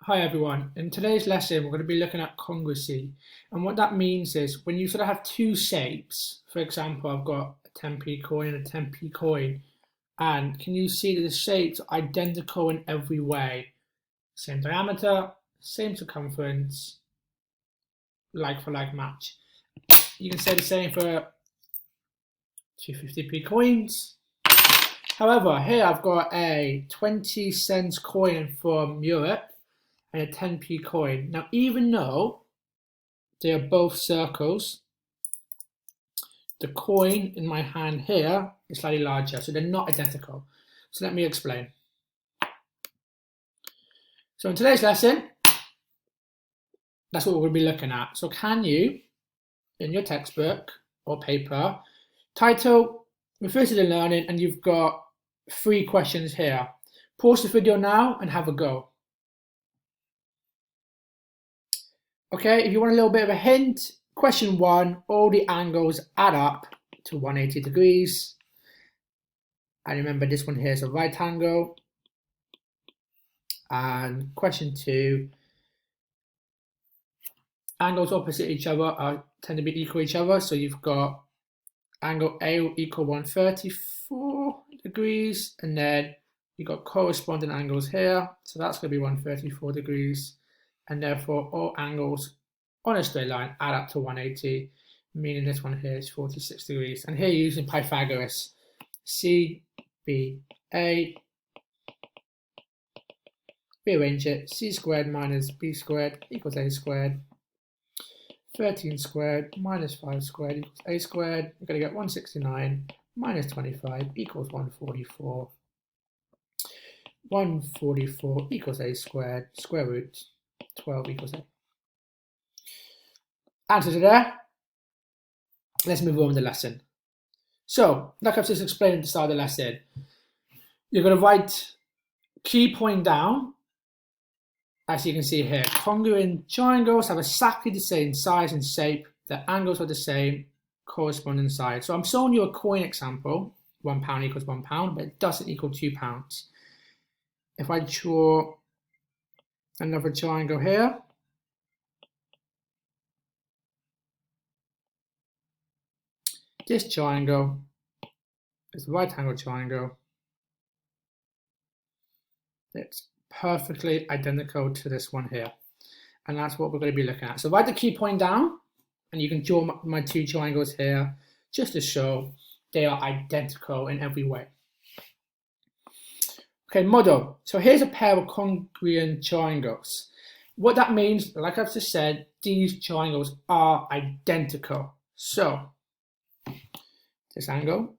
Hi everyone. In today's lesson, we're going to be looking at congruency. And what that means is when you sort of have two shapes, for example, I've got a 10p coin and a 10p coin, and can you see that the shapes are identical in every way? Same diameter, same circumference, like for like match. You can say the same for 250p coins. However, here I've got a 20 cents coin from Europe and a 10p coin. Now, even though they are both circles, the coin in my hand here is slightly larger, so they're not identical. So let me explain. So in today's lesson, that's what we're going to be looking at. So can you, in your textbook or paper, title Refer to the Learning, and you've got 3 questions here. Pause the video now and have a go. Okay, if you want a little bit of a hint, question 1, all the angles add up to 180 degrees. And remember, this one here is a right angle. And question 2, angles opposite each other tend to be equal each other. So you've got angle A will equal 134 degrees, and then you've got corresponding angles here. So that's going to be 134 degrees. And therefore, all angles on a straight line add up to 180, meaning this one here is 46 degrees. And here you're using Pythagoras. C, B, A. Rearrange it. C squared minus B squared equals A squared. 13 squared minus 5 squared equals A squared. You're going to get 169 minus 25 equals 144. 144 equals A squared. Square root 12 equals A. Answer to there. Let's move on with the lesson. So, like I've just explained at the start of the lesson, you're going to write key point down. As you can see here, congruent triangles have exactly the same size and shape. The angles are the same, corresponding size. So I'm showing you a coin example. £1 equals £1, but it doesn't equal £2. If I draw another triangle here, this triangle is a right angle triangle. It's perfectly identical to this one here. And that's what we're going to be looking at. So write the key point down, and you can draw my 2 triangles here just to show they are identical in every way. Okay, model. So here's a pair of congruent triangles. What that means, like I've just said, these triangles are identical. So this angle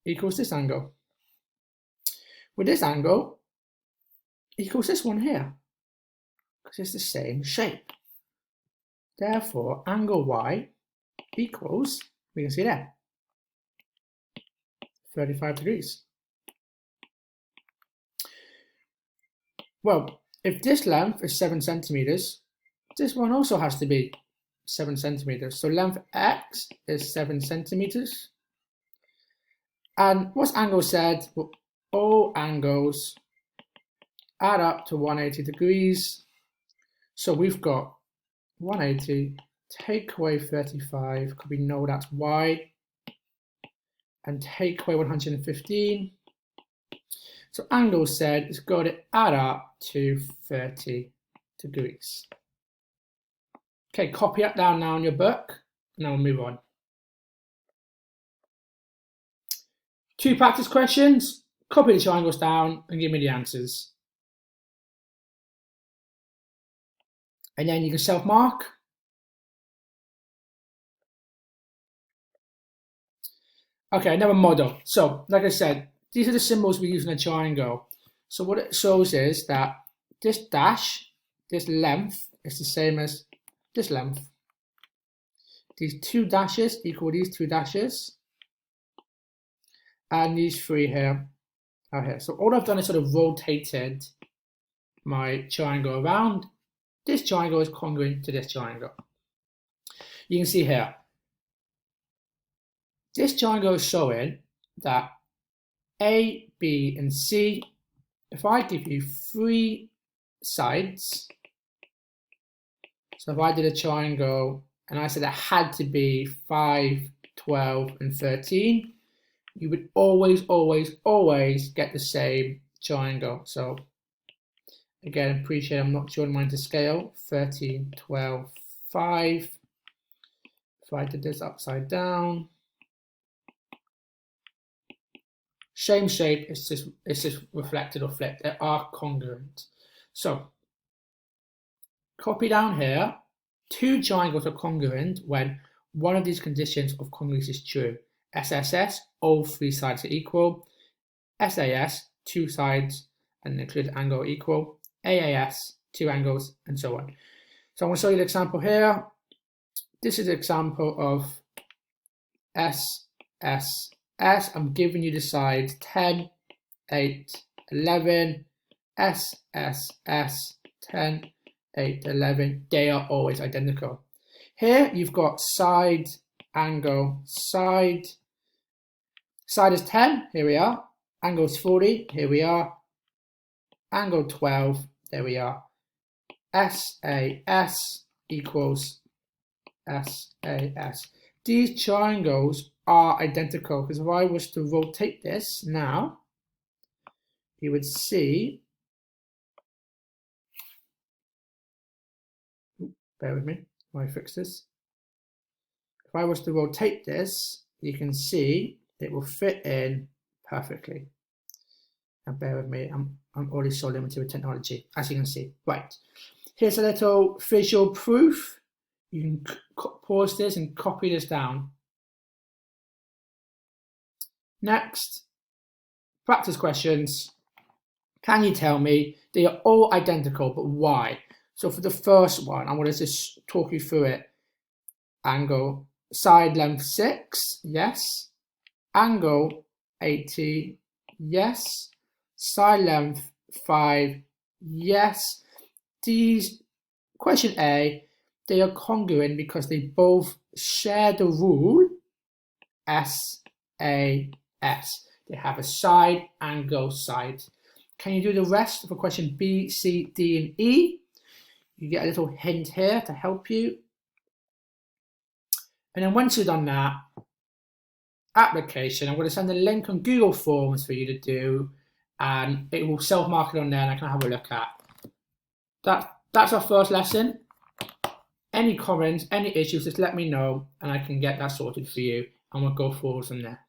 equals this angle. With this angle equals this one here, because it's the same shape. Therefore, angle Y equals, we can see there, 35 degrees. Well, if this length is 7 centimeters, this one also has to be 7 centimeters. So length X is 7 centimeters. And what's angle said? Well, all angles add up to 180 degrees. So we've got 180, take away 35, because we know that's Y, and take away 115. So angle said it's got to add up to 30 degrees. Okay, copy that down now in your book, and then we'll move on. 2 practice questions, copy the triangles down and give me the answers. And then you can self-mark. Okay, another model. So, like I said, these are the symbols we use in a triangle. So what it shows is that this dash, this length, is the same as this length. These 2 dashes equal these 2 dashes. And these 3 here are here. So all I've done is sort of rotated my triangle around. This triangle is congruent to this triangle. You can see here, this triangle is showing that A, B, and C, if I give you 3 sides. So if I did a triangle and I said it had to be 5, 12, and 13, you would always get the same triangle. So again, appreciate I'm not drawing mine to scale. 13, 12, 5. If I did this upside down, same shape, it's just reflected or flipped. They are congruent. So copy down here, 2 triangles are congruent when one of these conditions of congruence is true. SSS, all 3 sides are equal. SAS, 2 sides and the included angle are equal. AAS, 2 angles, and so on. So I'm going to show you the example here. This is an example of SSS. I'm giving you the sides 10, 8, 11, SSS, 10, 8, 11. They are always identical. Here you've got side, angle, side. Side is 10, here we are. Angle is 40, here we are. Angle 12, there we are. SAS equals SAS. These triangles are identical because if I was to rotate this now, you would see, bear with me while I fix this. If I was to rotate this, you can see it will fit in perfectly. And bear with me, I'm already so limited with technology, as you can see. Right, here's a little visual proof. You can pause this and copy this down. Next, practice questions. Can you tell me they are all identical, but why? So for the first one, I'm going to just talk you through it. Angle, side length 6, yes. Angle 80, yes. Side length 5, yes. These, question A, they are congruent because they both share the rule SAS. They have a side, angle, side. Can you do the rest for question B, C, D, and E? You get a little hint here to help you. And then once you've done that, application, I'm going to send a link on Google Forms for you to do, and it will self-mark it on there and I can have a look at. That's our first lesson. Any comments, any issues, just let me know and I can get that sorted for you and we'll go forward from there.